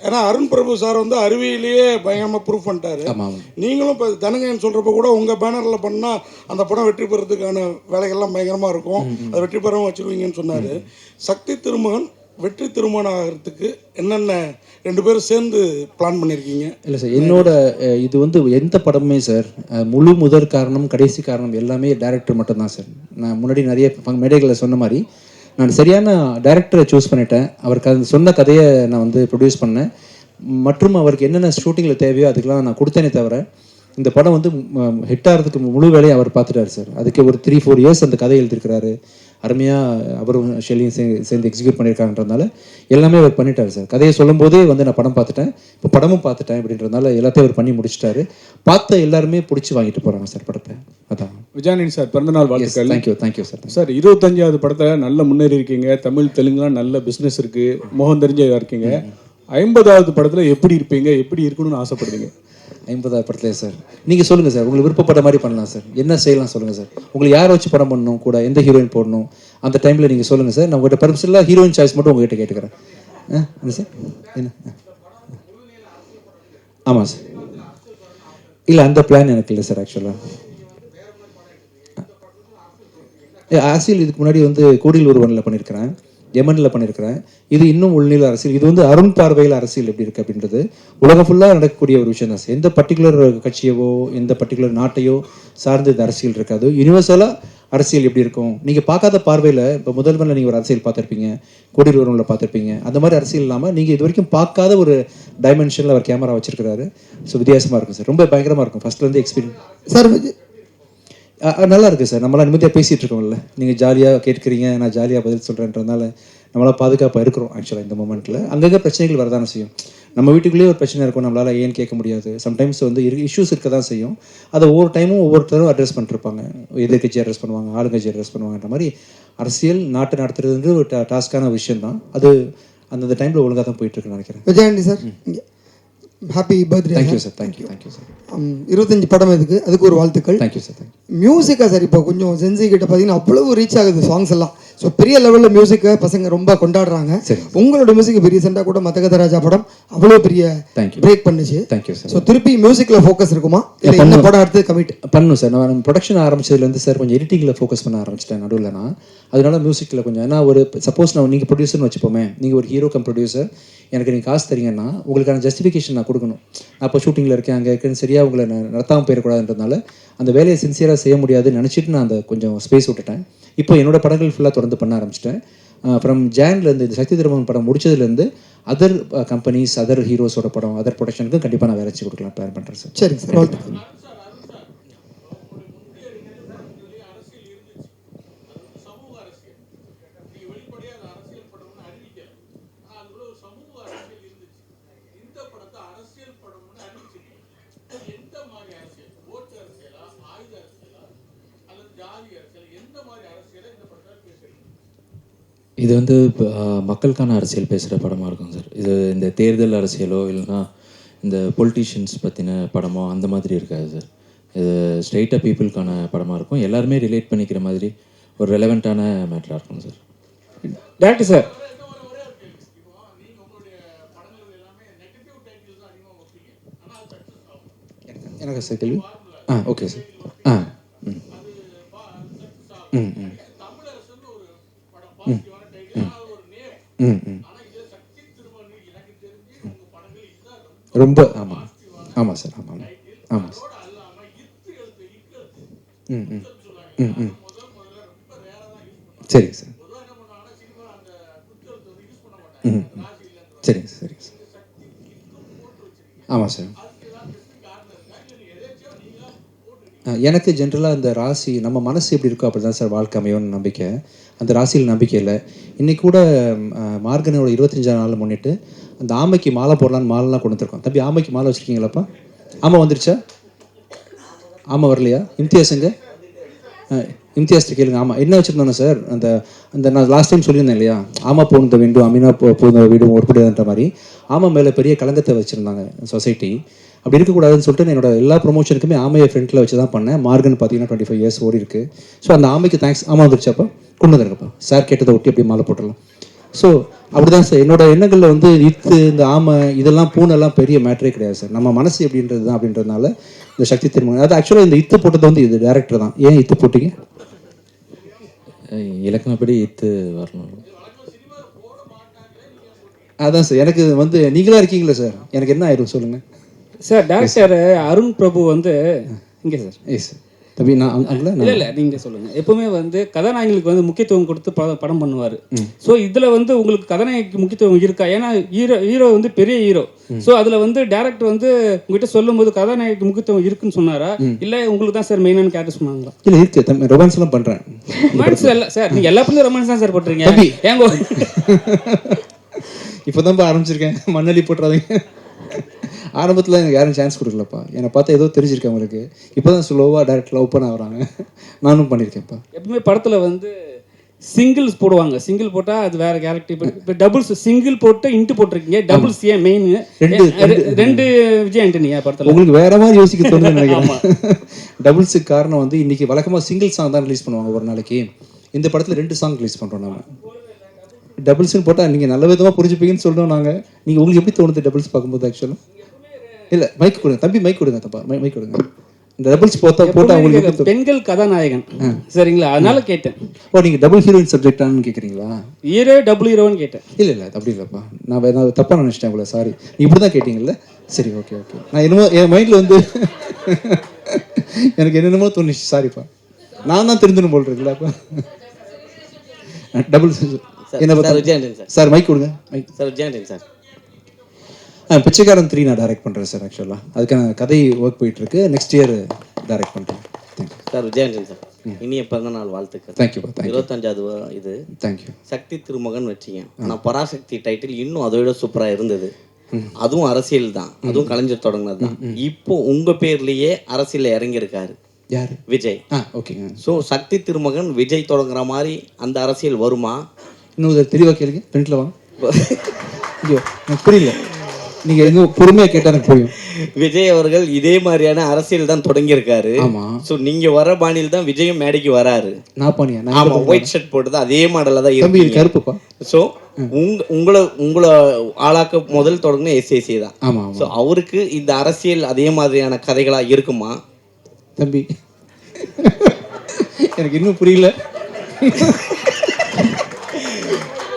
ஏன்னா அருண் பிரபு சார் வந்து அறிவியலையே பயங்கரமாக ப்ரூவ் பண்ணிட்டாரு. நீங்களும் இப்போ தனங்கன்னு சொல்கிறப்ப கூட உங்கள் பேனரில் பண்ணால் அந்த படம் வெற்றி பெறதுக்கான வேலைகள்லாம் பயங்கரமாக இருக்கும், அதை வெற்றி பெறவும் வச்சுருவீங்கன்னு சொன்னார். சக்தி திருமகன் வெற்றி திருமணம் ஆகிறதுக்கு என்னென்ன 2 பேரும் சேர்ந்து பிளான் பண்ணியிருக்கீங்க? இல்லை சார், என்னோட இது வந்து எந்த படமுமே சார் முழு முதற் காரணம் கடைசி காரணம் எல்லாமே டைரக்டர் மட்டும்தான் சார். நான் முன்னாடி நிறைய மேடைகளில் சொன்ன மாதிரி நான் சரியான டைரக்டரை சூஸ் பண்ணிட்டேன். அவருக்கு அது சொன்ன கதையை நான் வந்து ப்ரொடியூஸ் பண்ணேன். மற்றும் அவருக்கு என்னென்ன ஷூட்டிங்கில் தேவையோ அதுக்கெலாம் நான் கொடுத்தேனே தவிர இந்த படம் வந்து ஹிட் ஆகிறதுக்கு முழு வேலையை அவர் பார்த்துட்டார் சார். அதுக்கு ஒரு 3-4 இயர்ஸ் அந்த கதை எழுதியிருக்கிறாரு. அருமையாக அவரும் ஷெல்லியும் சேர்ந்து எக்ஸிக்யூட் பண்ணியிருக்காங்கன்றதுனால எல்லாமே அவர் பண்ணிட்டார் சார். கதையை சொல்லும் போதே வந்து நான் படம் பார்த்துட்டேன், இப்போ படமும் பார்த்துட்டேன் அப்படின்றதுனால எல்லாத்தையும் அவர் பண்ணி முடிச்சிட்டாரு. பார்த்த எல்லாருமே பிடிச்சி வாங்கிட்டு போகிறாங்க சார் படத்தை. அதான் விஜயானந்த் சார் பிறந்தநாள் வாழ்த்துக்கள். Thank you sir. சார் 25வது படத்தில் நல்ல முன்னேறி இருக்கீங்க. தமிழ் தெலுங்குலாம் நல்ல பிஸ்னஸ் இருக்குது, முகம் தெரிஞ்சதாக இருக்கீங்க. 50வது படத்தில் எப்படி இருப்பீங்க, எப்படி இருக்கணும்னு ஆசைப்படுறீங்க? 50வது படத்துல சார் நீங்கள் சொல்லுங்கள் சார், உங்களுக்கு விருப்பப்பட்ட மாதிரி பண்ணலாம் சார். என்ன செய்யலாம் சொல்லுங்கள் சார். உங்களுக்கு யாரை வச்சு படம் பண்ணணும், கூட எந்த ஹீரோயின் போடணும் அந்த டைமில் நீங்கள் சொல்லுங்கள் சார். நான் உங்கள்கிட்ட பர்மிஷனில் ஹீரோயின் சாய்ஸ் மட்டும் உங்கள்கிட்ட கேட்டுக்கிறேன். என்ன சார்? என்ன? ஆமாம் சார். இல்லை அந்த பிளான் எனக்கு இல்லை சார். ஆக்சுவலாக அரசியல் இதுக்கு முன்னாடி வந்து கோடியில் ஒருவனில் பண்ணியிருக்கிறேன், யமனில் பண்ணியிருக்கிறேன். இது இன்னும் உள்நிலை அரசியல். இது வந்து அருண் பார்வையில் அரசியல் எப்படி இருக்குது அப்படின்றது உலகம் ஃபுல்லாக நடக்கக்கூடிய ஒரு விஷயம் தான் சார். எந்த பர்டிகுலர் கட்சியவோ எந்த பர்டிகுலர் நாட்டையோ சார்ந்து இந்த அரசியல் இருக்காது. யூனிவர்சலாக அரசியல் எப்படி இருக்கும் நீங்கள் பார்க்காத பார்வையில். இப்போ முதல்வரில் நீங்கள் ஒரு அரசியல் பார்த்துருப்பீங்க, கோடியில் ஒருவனில் பார்த்துருப்பீங்க. அந்த மாதிரி அரசியல் இல்லாமல் நீங்கள் இது வரைக்கும் பார்க்காத ஒரு டைமென்ஷனில் அவர் கேமரா வச்சிருக்கிறாரு. ஸோ வித்தியாசமாக இருக்கும் சார், ரொம்ப பயங்கரமாக இருக்கும். ஃபர்ஸ்ட்லேருந்து எக்ஸ்பீரியன்ஸ் சார் நல்லா இருக்குது சார். நம்மளாம் நிம்மதியாக பேசிகிட்டு இருக்கோம்ல, நீங்கள் ஜாலியாக கேட்குறீங்க, நான் ஜாலியாக பதில் சொல்கிறேன்றதுனால நம்மளால் பாதுகாப்பாக இருக்கிறோம். ஆக்சுவலாக இந்த மூமெண்ட்டில் அங்கங்கே பிரச்சனைகள் வரதானே செய்யும். நம்ம வீட்டுக்குள்ளேயே ஒரு பிரச்சனை இருக்கும், நம்மளால் ஏன்னு கேட்க முடியாது. சம்டைம்ஸ் வந்து இஷ்யூஸ் இருக்க தான் செய்யும். அதை ஒவ்வொரு டைமும் ஒவ்வொருத்தரும் அட்ரஸ் பண்ணிருப்பாங்க. எதிர்கட்சி அட்ரஸ் பண்ணுவாங்க, ஆளுங்கட்சி அட்ரஸ் பண்ணுவாங்கன்ற மாதிரி அரசியல் நாட்டை நடத்துறது ஒரு டாஸ்க்கான விஷயம் தான். அது அந்தந்த டைமில் ஒழுங்காக தான் போயிட்டுருக்குன்னு நினைக்கிறேன். Vijayandi sir, happy birthday. Thank you sir. Thank you sir. 25 படம் அதுக்கு ஒரு வாழ்த்துக்கள். Thank you sir. மியூசிக்காக சார் இப்போ கொஞ்சம் ஜென்சி கிட்ட பார்த்தீங்கன்னா அவ்வளவு ரீச் ஆகுது சாங்ஸ் எல்லாம். ஸோ பெரிய லெவலில் மியூசிக்கை பசங்க ரொம்ப கொண்டாடுறாங்க. உங்களோட மியூசிக் இப்போ ரீசெண்டாக கூட மதகதராஜா படம் அவ்வளோ பெரிய பிரேக் பண்ணுச்சு. Thank you sir. ஸோ திருப்பி மியூசிக்கில் ஃபோக்கஸ் இருக்குமா, இல்லை என்ன படம் அடுத்து கமிட் பண்ணணும் சார்? நான் ப்ரொடக்ஷன் ஆரம்பிச்சதுலேருந்து சார் கொஞ்சம் எடிட்டிங்கில் ஃபோக்கஸ் பண்ண ஆரம்பிச்சிட்டேன் நடுவில். நான் அதனால மியூசிக்கில் கொஞ்சம், ஏன்னா ஒரு சப்போஸ் நான் நீங்கள் ப்ரொடியூசர்னு வச்சுப்போமே, நீங்கள் ஒரு ஹீரோ கம் ப்ரொடியூசர், எனக்கு நீங்கள் காசு தரீங்கன்னா உங்களுக்கான ஜஸ்டிஃபிகேஷன் நான் கொடுக்கணும். நான் இப்போ ஷூட்டிங்கில் இருக்கேன், அங்கே இருக்குன்னு சரியாக உங்களை நடத்தாமல் போயிடக்கூடாதுன்றதுனால அந்த வேலையை சின்சியராக செய்ய முடியாதுன்னு நினச்சிட்டு நான் அந்த கொஞ்சம் ஸ்பேஸ் விட்டுட்டேன். இப்போ என்னோட படங்கள் ஃபுல்லாக தொடர்ந்து பண்ண ஆரம்பிச்சிட்டேன். ஃப்ரம் ஜான்லேருந்து இந்த சக்தி திருமகன் படம் முடிச்சதுலேருந்து அதர் கம்பெனிஸ், அதர் ஹீரோஸோட படம், அதர் ப்ரொடக்ஷனுக்கு கண்டிப்பாக நான் வேலை வச்சு கொடுக்கலாம் பிளான் பண்ணுறேன் சார். சரிங்க சார், வாழ்த்துக்கள். இது வந்து மக்களுக்கான அரசியல் பேசுகிற படமாக இருக்கும் சார். இது இந்த தேர்தல் அரசியலோ இல்லைனா இந்த பொலிட்டீஷியன்ஸ் பற்றின படமோ அந்த மாதிரி இருக்காது சார். இது ஸ்ட்ரெயிட்டாக பீப்புளுக்கான படமாக இருக்கும். எல்லாருமே ரிலேட் பண்ணிக்கிற மாதிரி ஒரு ரெலவெண்ட்டான மேட்டராக இருக்கும் சார். டேரக்டர் சார், எனக்கு சார் கேள்வி. Okay sir. ரொம்ப ஆமாம் சார். ஆமாம் சார். சரிங்க சார். சரிங்க சார். ஆமாம் சார். எனக்கு ஜென்ரலாக இந்த ராசி நம்ம மனசு எப்படி இருக்கோ அப்படி தான் சார் வாழ்க்கை அமையும்னு நம்பிக்கை. அந்த ராசியில் நம்பிக்கை இல்லை. இன்றைக்கி கூட மார்கனோட 25ஆம் நாள் முன்னிட்டு அந்த ஆமைக்கு மாலை போடலான்னு மாலைலாம் கொண்டு வந்துருக்கோம். தம்பி ஆமைக்கு மாலை வச்சுருக்கீங்களாப்பா? ஆமாம் வந்துருச்சா? ஆமாம் வரலையா? இம்தியாஸுங்க, இம்தியாஸ்ட்டு கேளுங்க. ஆமாம் என்ன வச்சுருந்தோன்னா சார், அந்த நான் லாஸ்ட் டைம் சொல்லியிருந்தேன் இல்லையா, ஆமா போனத வேண்டும் அமீனா போன வீடும் ஒருபடின்ற மாதிரி ஆமாம் மேலே பெரிய கலங்கத்தை வச்சுருந்தாங்க சொசைட்டி. அப்படி இருக்கக்கூடாதுன்னு சொல்லிட்டு என்னோட எல்லா ப்ரொமோஷனுக்குமே ஆமையை ஃப்ரண்ட்டில் வச்சு தான் பண்ணேன். மார்கன் பார்த்தீங்கன்னா 25 இயர்ஸ் ஓடி இருக்குது. ஸோ அந்த ஆமைக்கு தேங்க்ஸ். ஆமாம் வந்துருச்சாப்பா, கொண்டு வந்துருங்கப்பா. சார் கேட்டதை ஒட்டி அப்படியே மாலை போட்டுடலாம். ஸோ அப்படிதான் சார் என்னோட எண்ணங்களில் வந்து இத்து இந்த ஆமை இதெல்லாம் பூனெல்லாம் பெரிய மேட்டரே கிடையாது சார். நம்ம மனசு எப்படின்றது தான் அப்படின்றதுனால இந்த சக்தி திருமகன் அது ஆக்சுவலாக இந்த இத்து போட்டது வந்து இது டேரக்டர் தான். ஏன் இத்து போட்டீங்க? இலக்கணப்படி இத்து வரணும். அதான் சார் எனக்கு வந்து நீங்களா இருக்கீங்களா சார், எனக்கு என்ன ஆயிரும் சொல்லுங்கள் சார். டேரக்டர் அருண் பிரபு வந்து இங்கே சார். Yes sir. தம்பி நான் இல்லை நீங்கள் சொல்லுங்கள். எப்பவுமே வந்து கதாநாயகங்களுக்கு வந்து முக்கியத்துவம் கொடுத்து படம் பண்ணுவார். ஸோ இதில் வந்து உங்களுக்கு கதாநாயகிக்கு முக்கியத்துவம் இருக்கா? ஏன்னா ஹீரோ வந்து பெரிய ஹீரோ. ஸோ அதில் வந்து டேரக்டர் வந்து உங்ககிட்ட சொல்லும்போது கதாநாயகிக்கு முக்கியத்துவம் இருக்குன்னு சொன்னாரா, இல்லை உங்களுக்கு தான் சார் மெயினான கேரக்டர் சொன்னாங்களா? இல்லை இருக்கு தம்பி, ரொமான்ஸ் எல்லாம் பண்ணுறேன். ரொமான்ஸ் இல்லை சார், நீங்கள் எல்லா படத்துலையும் ரொமான்ஸ் தான் சார் போட்டுறீங்க. ஏங்க இப்போ தான் ஆரம்பிச்சிருக்கேன், மண்ணலி போட்டுறாதீங்க. ஆரம்பத்தில் எனக்கு யாரும் சான்ஸ் கொடுக்கலப்பா. என்னை பார்த்தா ஏதோ தெரிஞ்சிருக்கேன் உங்களுக்கு. இப்போ தான் ஸ்லோவாக டேரக்டில் ஓப்பன் ஆகுறாங்க. நானும் பண்ணியிருக்கேன்ப்பா. எப்பவுமே படத்தில் வந்து சிங்கிள்ஸ் போடுவாங்க. சிங்கிள் போட்டால் அது வேற கேரக்டர். இப்போ டபுள்ஸ் சிங்கிள் போட்டு இன்ட்டு போட்டிருக்கீங்க. டபுள்ஸ் ஏன் மெயின்? ரெண்டு விஜய் ஆண்டனியா படத்தில்? உங்களுக்கு வேற மாதிரி யோசிக்க தோணுது நினைக்கிறேன். டபுள்ஸுக்கு காரணம் வந்து இன்னைக்கு வழக்கமாக சிங்கிள் சாங் தான் ரிலீஸ் பண்ணுவாங்க ஒரு நாளைக்கு. இந்த படத்தில் 2 சாங் ரிலீஸ் பண்ணுறோம் நம்ம. டபுள்ஸ்னு போட்டால் நீங்கள் நல்ல விதமாக புரிஞ்சுப்பீங்கன்னு சொல்கிறோம் நாங்கள். நீங்கள் உங்களுக்கு எப்படி தோணுது டபுள்ஸ் பார்க்கும்போது? ஆக்சுவலாக இல்லை மைக் கொடுங்க தம்பி, மைக் கொடுங்க தப்பா, மைக் கொடுங்க. இந்த டபுள்ஸ் போட்டால் உங்களுக்கு பெண்கள் கதாநாயகன் சரிங்களா, அதனால கேட்டேன். ஓ நீங்கள் டபுள் ஹீரோயின் சப்ஜெக்டானு கேட்குறீங்களா? ஹீரோ டபுள் ஹீரோன்னு கேட்டேன். இல்லை அப்படி இல்லைப்பா, நான் தப்பாக நினச்சிட்டேன் உங்களை. சாரி, நீ இப்படி தான் கேட்டீங்கல்ல. சரி ஓகே. நான் என்னமோ என் மைண்டில் வந்து எனக்கு என்னென்னமோ தோணுச்சு. சாரிப்பா, நான் தான் தெரிஞ்சுன்னு போல் இருக்குல்ல. அப்போ டபுள் என்ன சார் மைக் கொடுங்க. Mike sir Vijay Antony sir. Pichaikkaran 3 நான் டைரக்ட் பண்ணுறேன் சார். ஆக்சுவலாக அதுக்கான கதை ஒர்க் போயிட்டுருக்கு. நெக்ஸ்ட் இயர் டைரக்ட் பண்ணுறேன். Thank you sir. விஜயாண்டன் சார், இனிய பிறந்த நாள் வாழ்த்துக்கள். தேங்க்யூப்பா. 25வது இது. தேங்க்யூ. சக்தி திருமகன் வச்சிங்க. ஆனால் பராசக்தி டைட்டில் இன்னும் அதை விட சூப்பராக இருந்தது. அதுவும் அரசியல் தான், அதுவும் கலைஞர் தொடங்கினது தான். இப்போ உங்கள் பேர்லேயே அரசியலில் இறங்கியிருக்காரு யார்? விஜய். ஓகேங்க. ஸோ சக்தி திருமகன் விஜய் தொடங்குற மாதிரி அந்த அரசியல் வருமா? இன்னும் தெளிவாக கேளுங்க. ஃப்ரெண்ட்ல வாங்க. ஐயோ எனக்கு புரியல, நீங்க எங்க பொறுமையா கேட்டா எனக்கு புரியும். விஜய் அவர்கள் இதே மாதிரியான அரசியல் தான் தொடங்கியிருக்காரு. ஆமா. ஸோ நீங்க வர பாணியில் தான் விஜயும் மேடைக்கு வராரு. நான் பாணியா? ஆமா, ஒயிட் ஷர்ட் போட்டு அதே மாடல தான் தம்பி கருப்புப்பா. ஸோ உங்களை ஆளாக்க முதல் தொடங்கின எஸ்ஏசி தான். ஆமா. ஸோ அவருக்கு இந்த அரசியல் அதே மாதிரியான கதைகளா இருக்குமா? தம்பி எனக்கு இன்னும் புரியல.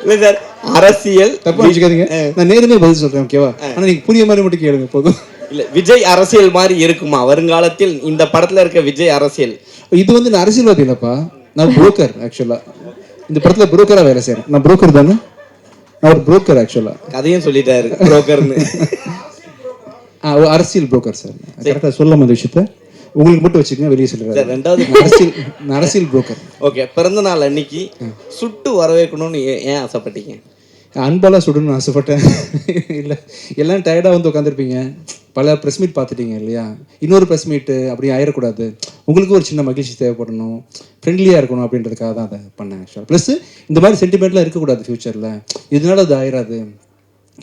இல்லை சார், அரசியல் தப்பா வச்சுக்காதீங்க, நான் நேரமே பதில் சொல்றேன் ஓகேவா? ஆனா நீங்க புரிய மாதிரி மட்டும் கேளுங்க போதும். இல்ல, விஜய் அரசியல் மாதிரி இருக்குமா வருங்காலத்தில்? இந்த படத்துல இருக்க விஜய் அரசியல் இது வந்து நான் அரசியல்வாதி இல்லப்பா, நான் புரோக்கர். ஆக்சுவலா இந்த படத்துல புரோக்கரா வேலை செய்யறேன். நான் புரோக்கர் தானே, நான் ஒரு புரோக்கர். ஆக்சுவலா கதையும் சொல்லிட்டாரு புரோக்கர்னு. அரசியல் புரோக்கர் சார். கரெக்டா சொல்லலாம் அந்த விஷயத்த. உங்களுக்கு மட்டும் வச்சுக்கோங்க, வெளியே சொல்லுங்க. ரெண்டாவது அரசியல் புரோக்கர். ஓகே, பிறந்த நாள் அன்னைக்கு சுட்டு வரவேற்கணும்னு ஏன் ஆசைப்பட்டீங்க? அன்பாலாம் சுடணும்னு ஆசைப்பட்டேன். இல்லை எல்லாம் டயர்டாக வந்து உட்காந்துருப்பீங்க, பல ப்ரெஸ் மீட் பார்த்துட்டீங்க இல்லையா? இன்னொரு ப்ரெஸ் மீட்டு அப்படி ஆயிடக்கூடாது, உங்களுக்கு ஒரு சின்ன மகிழ்ச்சி தேவைப்படணும், ஃப்ரெண்ட்லியாக இருக்கணும் அப்படின்றதுக்காக தான் அதை பண்ணேன். ஆக்சுவலாக ப்ளஸ் இந்த மாதிரி சென்டிமெண்ட்லாம் இருக்கக்கூடாது ஃப்யூச்சரில், இதனால அது ஆயிடாது,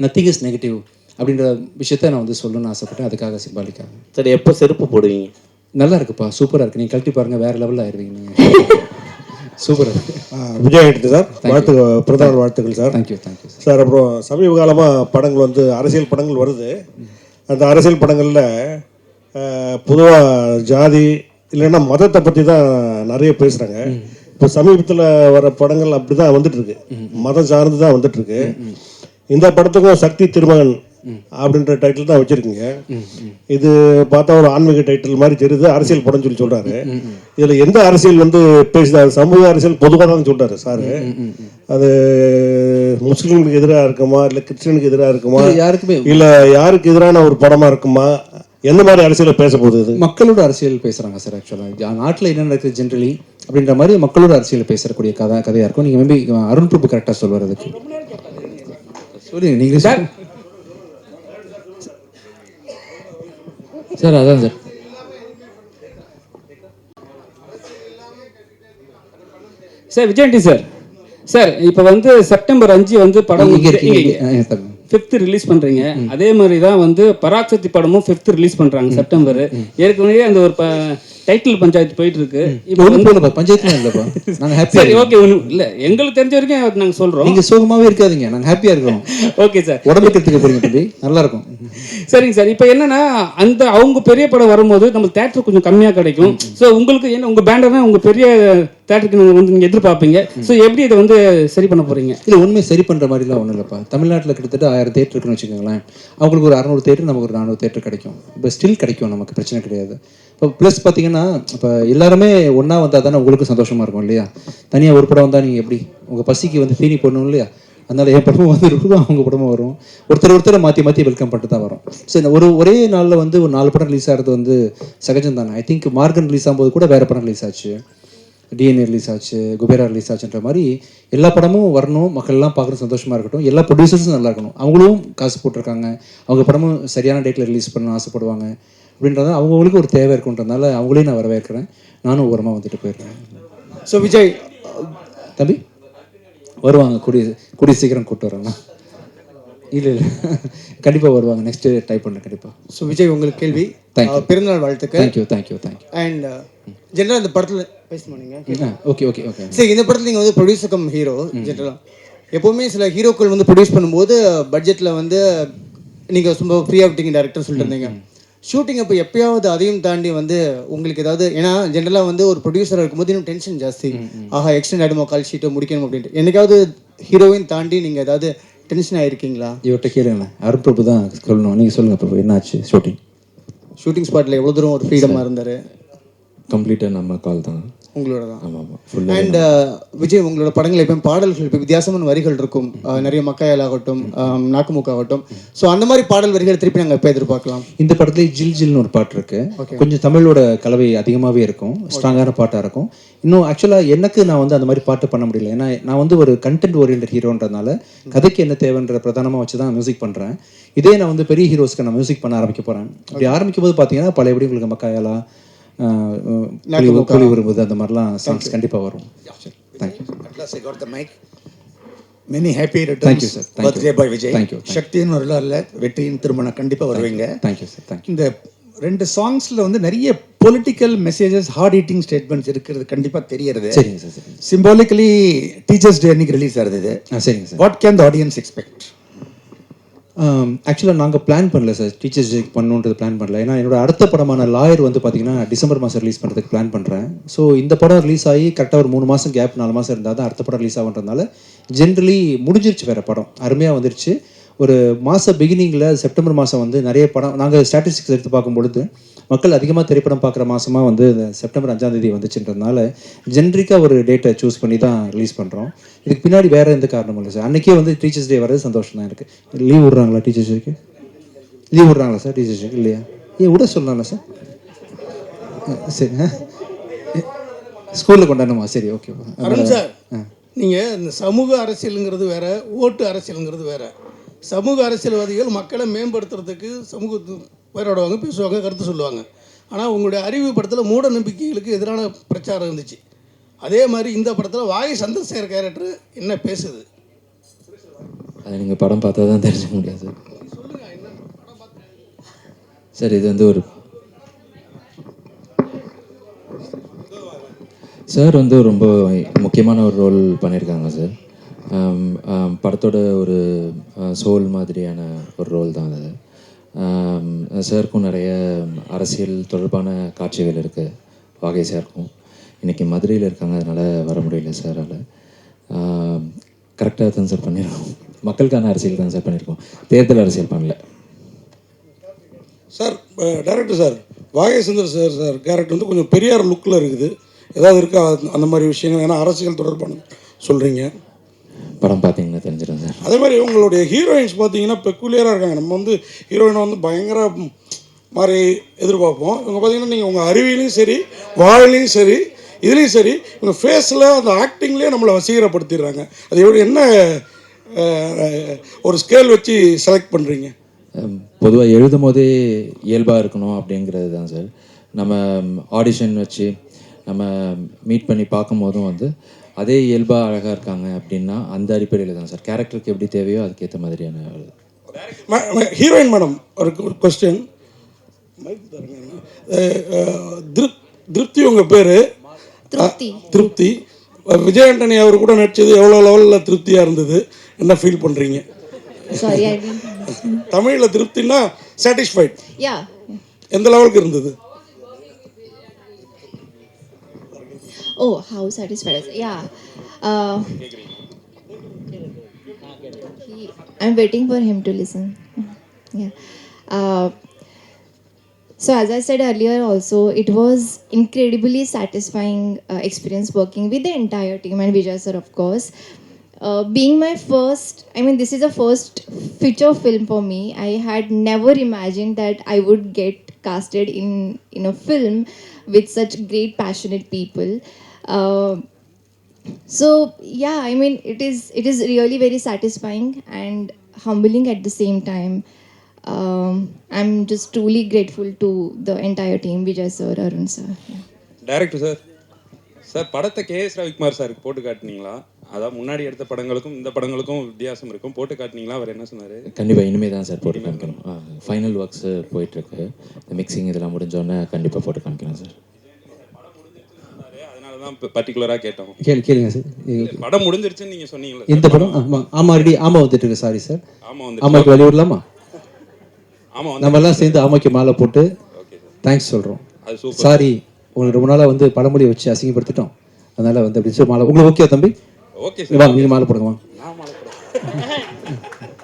நத்திங் இஸ் நெகட்டிவ் அப்படின்ற விஷயத்த நான் வந்து சொல்லணும்னு ஆசைப்பட்டேன். அதுக்காக சிம்பாலிக்காக. சரி, எப்போ செருப்பு போடுவீங்க? நல்லா இருக்குப்பா, சூப்பராக இருக்குது, நீங்கள் கழட்டி பாருங்கள், வேறு லெவலில் ஆயிடுவீங்க நீங்கள். சூப்பராக இருக்குது. விஜய் ஆண்டனி சார், பிரதமர் வாழ்த்துக்கள் சார். Thank you sir. அப்புறம் சமீப காலமாக படங்கள் வந்து அரசியல் படங்கள் வருது. அந்த அரசியல் படங்களில் பொதுவாக ஜாதி இல்லைன்னா மதத்தை பற்றி தான் நிறைய பேசுகிறாங்க. இப்போ சமீபத்தில் வர படங்கள் அப்படி தான் வந்துட்டுருக்கு, மதம் சார்ந்து தான் வந்துட்டுருக்கு. இந்த படத்துக்கும் சக்தி திருமகன் அப்படின்ற டைட்டில் தான் வச்சிருக்கீங்க. இது பார்த்தா ஒரு ஆன்மீக டைட்டில் மாதிரி தெரியுது, அரசியல் படம் சொல்லி சொல்றாரு. இதுல எந்த அரசியல் வந்து பேசுறாரு? சமூக அரசியல் பொதுவாக தான் சொல்றாரு சாரு. அது முஸ்லீம்களுக்கு எதிராக இருக்குமா, இல்லை கிறிஸ்டியனுக்கு எதிராக இருக்குமா, இல்லை யாருக்கு எதிரான ஒரு படமா இருக்குமா? எந்த மாதிரி அரசியலை பேச போகுது? இது மக்களோட அரசியல் பேசுறாங்க சார். ஆக்சுவலாக நாட்டில் என்ன நடக்குது ஜென்ரலி அப்படின்ற மாதிரி மக்களோட அரசியல் பேசக்கூடிய கதையா இருக்கும். நீங்க மேபி அருண் பிரபு கரெக்டாக சொல்வார். அதுக்கு சொல்லுங்க நீங்க சார். சார் அதான் sir, sir Vijayandi sir. Sir இப்போ வந்து செப்டம்பர் 5 வந்து படம் 5th ரிலீஸ் பண்றீங்க. அதே மாதிரி தான் வந்து பராசக்தி படமும் 5th ரிலீஸ் பண்றாங்க செப்டம்பர். ஏற்கனவே அந்த ஒரு டைட்டில் பஞ்சாயத்து போயிட்டு இருக்கு. இப்போ ஒன்றும் போகலப்பா, பஞ்சாயத்துலாம் இல்லைப்பா, நாங்கள் ஹாப்பியாக சரி ஓகே, ஒன்றும் இல்லை, எங்களுக்கு தெரிஞ்ச வரைக்கும் நாங்கள் சொல்கிறோம். நீங்கள் சோகமாகவே இருக்காதீங்க, நாங்கள் ஹாப்பியாக இருக்கிறோம். ஓகே சார், உடம்புக்கு எடுத்துக்க போறீங்க தம்பி, நல்லா இருக்கும். சரிங்க சார். இப்போ என்னன்னா அந்த அவங்க பெரிய படம் வரும்போது நம்ம தேட்டர் கொஞ்சம் கம்மியாக கிடைக்கும். ஸோ உங்களுக்கு என்ன உங்கள் பேண்டர்னா உங்கள் பெரிய தேட்டருக்கு நீங்கள் எதிர்பார்ப்பீங்க. ஸோ எப்படி இதை வந்து சரி பண்ண போகிறீங்க? இல்லை உண்மையை சரி பண்ணுற மாதிரிலாம் ஒன்றும் இல்லைப்பா. தமிழ்நாட்டில் கிட்டத்தட்ட 1000 தேட்டர் இருக்குன்னு வச்சுக்கோங்களேன். அவங்களுக்கு ஒரு 600 தேட்டர், நமக்கு ஒரு 400 தேட்டர் கிடைக்கும். இப்போ ஸ்டில் கிடைக்கும், நமக்கு பிரச்சனை கிடையாது. இப்போ ப்ளஸ் பார்த்தீங்கன்னா இப்போ எல்லாருமே ஒன்றா வந்தால் தானே உங்களுக்கு சந்தோஷமாக இருக்கும் இல்லையா? தனியாக ஒரு படம் வந்தால் நீங்கள் எப்படி உங்கள் பசிக்கு வந்து தீனி போடணும் இல்லையா? அதனால் என் படமும் வந்துருக்கும், அவங்க படமும் வரும். ஒருத்தரை மாற்றி வெல்கம் பண்ணிட்டு தான் வரும். சரி, ஒரே நாளில் வந்து ஒரு 4 படம் ரிலீஸ் ஆகிறது வந்து சகஜம் தானே. ஐ திங்க் மார்கன் ரிலீஸ் ஆகும்போது கூட வேறு படம் ரிலீஸ் ஆச்சு, டிஎன்ஏ ரிலீஸ் ஆச்சு, குபேரா ரிலீஸ் ஆச்சுன்ற மாதிரி எல்லா படமும் வரணும், மக்கள்லாம் பார்க்குறது சந்தோஷமாக இருக்கட்டும். எல்லா ப்ரொடியூசர்ஸும் நல்லா இருக்கணும், அவங்களும் காசு போட்டிருக்காங்க, அவங்க படமும் சரியான டேட்டில் ரிலீஸ் பண்ண ஆசைப்படுவாங்க அப்படின்றத அவங்களுக்கு ஒரு தேவை இருக்குன்றதுனால அவங்களையும் நான் வரவேற்கிறேன். நானும் ஓரமாக வந்துட்டு போயிருக்கேன். ஸோ விஜய் தம்பி வருவாங்க, கூடிய சீக்கிரம் கூப்பிட்டு வரோண்ணா. இல்லை கண்டிப்பாக வருவாங்க, நெக்ஸ்ட்டு டைப் பண்ணுறேன் கண்டிப்பாக. ஸோ விஜய் உங்களுக்கு கேள்வி. பிறந்தநாள் வாழ்த்துக்கள். தேங்க்யூ. அண்ட் ஜென்ரலாக இந்த படத்தில் பேசணும் நீங்கள். ஓகே. சரி, இந்த படத்தில் நீங்கள் வந்து ப்ரொடியூசர் கம் ஹீரோ. ஜென்ரலாக எப்போவுமே சில ஹீரோக்கள் வந்து ப்ரொடியூஸ் பண்ணும்போது பட்ஜெட்டில் வந்து நீங்கள் ரொம்ப ஃப்ரீயாக விட்டீங்க டேரக்டர் சொல்லிட்டு இருந்தீங்க. ஷூட்டிங் அப்போ எப்பயாவது அதையும் தாண்டி வந்து உங்களுக்கு ஏதாவது, ஏன்னா ஜென்ரலாக வந்து ஒரு ப்ரொடியூசராக இருக்கும்போது இன்னும் டென்ஷன் ஜாஸ்தி, ஆஹா எக்ஸ்டெண்ட் ஆகிடுமோ, கால் ஷீட்டோ முடிக்கணும் அப்படின்ட்டு. என்னைக்காவது ஹீரோவையும் தாண்டி நீங்கள் ஏதாவது டென்ஷன் ஆகிருக்கீங்களா? இவர்கிட்ட கேளுங்க, அருண் பிரபு தான் சொல்லணும். நீங்கள் சொல்லுங்கள் பிரபு, என்னாச்சு ஷூட்டிங் ஸ்பாட்டில் எவ்வளோ தூரம் ஒரு ஃப்ரீடமாக இருந்தார்? கம்ப்ளீட்டாக நம்ம கால் தான், உங்களோட தான். ஆமாம். அண்ட் விஜய், உங்களோட படங்கள் எப்போ பாடல்கள் இப்போ வித்தியாசமான வரிகள் இருக்கும், நிறைய மக்காயல் ஆகட்டும், நாக்குமுக்கு ஆகட்டும். ஸோ அந்த மாதிரி பாடல் வரிகள் திருப்பி நாங்கள் எப்போ எதிர்பார்க்கலாம்? இந்த படத்துல ஜில்னு ஒரு பாட்டு இருக்கு, கொஞ்சம் தமிழோட கலவை அதிகமாகவே இருக்கும், ஸ்ட்ராங்கான பாட்டாக இருக்கும். இன்னும் ஆக்சுவலாக எனக்கு நான் வந்து அந்த மாதிரி பாட்டு பண்ண முடியல, ஏன்னா நான் வந்து ஒரு கண்டென்ட் ஓரியன்ட் ஹீரோன்றதுனால கதைக்கு என்ன தேவைன்ற பிரதானமாக வச்சு தான் மியூசிக் பண்ணுறேன். இதே நான் வந்து பெரிய ஹீரோஸ்க்கு நான் மியூசிக் பண்ண ஆரம்பிக்க போகிறேன். அப்படி ஆரம்பிக்கும் போது பார்த்தீங்கன்னா பழையபடி உங்களுக்கு மக்காயலா, கூலி வரும்போது அந்த மாதிரிலாம் சாங்ஸ் கண்டிப்பாக வரும். Many happy returns birthday boy Vijay. சக்தியின் ஒரு இல்லை, வெற்றியின் திருமணம் கண்டிப்பாக வருவீங்க. Thank you sir. இந்த 2 சாங்ஸில் வந்து நிறைய political messages, heart heating statements இருக்கிறது கண்டிப்பாக தெரியறது. சரிங்க சார். சிம்பாலிக்கலி டீச்சர்ஸ் டே அன்னைக்கு ரிலீஸ் ஆகுது இது. சரிங்க sir. What can the audience expect? ஆக்சுவலாக நாங்கள் பிளான் பண்ணல சார், டீச்சர்ஸ் டே பண்ணுன்றது பிளான் பண்ணல. ஏன்னா என்னோட அடுத்த படமான லாயர் வந்து பார்த்தீங்கன்னா டிசம்பர் மாதம் ரிலீஸ் பண்ணுறதுக்கு பிளான் பண்ணுறேன். ஸோ இந்த படம் ரிலீஸ் ஆகி கரெக்டாக ஒரு 3 மாதம் கேப், 4 மாதம் இருந்தால் தான் அடுத்த படம் ரிலீஸ் ஆகுன்றதுனால ஜென்ரலி முடிஞ்சிருச்சு வேறு படம், அருமையாக வந்துருச்சு. ஒரு பிகினிங்கில் செப்டம்பர் மாதம் வந்து நிறைய படம், நாங்கள் ஸ்டாட்டிஸ்டிக்ஸ் எடுத்து பார்க்கும்பொழுது மக்கள் அதிகமாக திரைப்படம் பார்க்குற மாதமாக வந்து செப்டம்பர் 5ஆம் தேதி வந்துச்சுன்றதுனால ஜென்ரிக்காக ஒரு டேட்டை சூஸ் பண்ணி தான் ரிலீஸ் பண்ணுறோம். இதுக்கு பின்னாடி வேறு எந்த காரணமும் இல்லை சார். அன்றைக்கே வந்து டீச்சர்ஸ் டே வர்றது சந்தோஷம் தான் எனக்கு. லீவ் விட்றாங்களா டீச்சர்ஸ் டேக்கு? லீவ் விட்றாங்களா சார் டீச்சர்ஸ் டேக்கு? இல்லையா? விட சொல்லலாம்ல சார்? சரி, ஸ்கூலில் கொண்டாடணுமா? சரி, ஓகே. அருண் சார், நீங்கள் இந்த சமூக அரசியலுங்கிறது வேற, ஓட்டு அரசியலுங்கிறது வேற. சமூக அரசியல்வாதிகள் மக்களை மேம்படுத்துறதுக்கு சமூகத்து பேரோடுவாங்க, பேசுவாங்க, கருத்து சொல்லுவாங்க. ஆனால் உங்களுடைய அறிவு படத்தில் மூட நம்பிக்கைகளுக்கு எதிரான பிரச்சாரம் இருந்துச்சு. அதே மாதிரி இந்த படத்தில் வாகை சந்திரசேகர் கேரக்டர் என்ன பேசுது? அதை நீங்கள் படம் பார்த்தா தான் தெரிஞ்சுக்க முடியாது சார். இது வந்து ஒரு சார் வந்து ரொம்ப முக்கியமான ஒரு ரோல் பண்ணியிருக்காங்க சார். படத்தோட ஒரு சோல் மாதிரியான ஒரு ரோல் தான் அது. சாருக்கும் நிறைய அரசியல் தொடர்பான காட்சிகள் இருக்குது வாகை சாருக்கும். இன்றைக்கி மதுரையில் இருக்காங்க, அதனால் வர முடியல சாரால். கரெக்டாக தான் சார் பண்ணியிருக்கோம், மக்களுக்கான அரசியல் தான் சார் பண்ணியிருக்கோம், தேர்தல் அரசியல் பண்ணல சார். டைரக்டர் சார், வாகை சந்திரசேகர் சார் கேரக்டர் வந்து கொஞ்சம் பெரியார் லுக்கில் இருக்குது, ஏதாவது இருக்கா அந்த மாதிரி விஷயங்கள்? ஏன்னா அரசியல் தொடர்பான சொல்கிறீங்க, படம் பார்த்தீங்கன்னா தெரிஞ்சிடும் சார். அதே மாதிரி உங்களுடைய ஹீரோயின்ஸ் பார்த்தீங்கன்னா பெக்குலியராக இருக்காங்க. நம்ம வந்து ஹீரோயினை வந்து பயங்கர மாதிரி எதிர்பார்ப்போம். இவங்க பார்த்தீங்கன்னா நீங்கள் உங்கள் அறிவிலையும் சரி, வாழ்லையும் சரி, இதுலேயும் சரி, உங்கள் ஃபேஸில் அந்த ஆக்டிங்லேயே நம்மளை வசீகரப்படுத்திடுறாங்க. அது எப்படி, என்ன ஒரு ஸ்கேல் வச்சு செலக்ட் பண்ணுறீங்க? பொதுவாக எழுதும் போதே இயல்பாக இருக்கணும் அப்படிங்கிறது தான் சார். நம்ம ஆடிஷன் வச்சு நம்ம மீட் பண்ணி பார்க்கும் போதும் வந்து அதே இயல்பாக அழகாக இருக்காங்க அப்படின்னா அந்த அடிப்படையில் தான் சார். கேரக்டருக்கு எப்படி தேவையோ அதுக்கேற்ற மாதிரியான ஹீரோயின் மேடம், ஒரு கொஸ்டின். திருப்தி உங்கள் பேர்? திருப்தி. விஜய் ஆண்டனி அவர் கூட நடிச்சது எவ்வளோ லெவலில் திருப்தியாக இருந்தது, என்ன ஃபீல் பண்ணுறீங்க? Sorry, I didn't understand. தமிழில் திருப்தினா சாட்டிஸ்ஃபைட். Yeah. எந்த லெவலுக்கு இருந்தது? Oh, how satisfied. Yeah. I'm waiting for him to listen. Yeah. So as I said earlier also, it was incredibly satisfying experience working with the entire team and Vijay sir, of course. Being my first, I mean, this is a first feature film for me. I had never imagined that I would get casted in a film with such great, passionate people. So yeah, I mean, it is really very satisfying and humbling at the same time. I'm just truly grateful to the entire team, Vijay sir, Arun sir. Yeah. Director sir, sir படத்தை KS Ravikumar சாருக்கு போட்டு காட்டினீங்களா? அதான் முன்னாடி எடுத்த படங்களுக்கும் இந்த படங்களுக்கும் வித்தியாசம் இருக்கும், போட்டு காட்டினீங்களா? அவர் என்ன சொன்னார்? கண்டிப்பாக இனிமேல் தான் சார் போட்டு காமிக்கணும். ஃபைனல் ஒர்க்ஸு போயிட்டுருக்கு, இந்த மிக்சிங் இதெல்லாம் முடிஞ்சோடனே கண்டிப்பாக போட்டு காமிக்கணும் சார். அதனால தான் பர்டிகுலராக கேட்டோம். கேளுங்க சார். படம் முடிஞ்சிருச்சுன்னு நீங்கள் சொன்னீங்களா? இந்த படம் ஆமாம் ரெடி. ஆமாம் வந்துட்டு இருக்கு. Sorry sir. ஆமாம் வந்து ஆமாக்கு வழி விடலாமா? ஆமாம் நம்ம எல்லாம் சேர்ந்து ஆமாக்கு மாலை போட்டு தேங்க்ஸ் சொல்கிறோம். அது சூப்பர். சாரி, உங்களுக்கு ரொம்ப நாளாக வந்து பழமொழியை வச்சு அசிங்கப்படுத்திட்டோம், அதனால வந்து அப்படி சொல்லி மாலை உங்களுக்கு ஓகே தம்பி? Okay sir. வாங்க, நீங்கள் மாலை போடுங்க வாங்க. நான் மாலை போடுறேன்.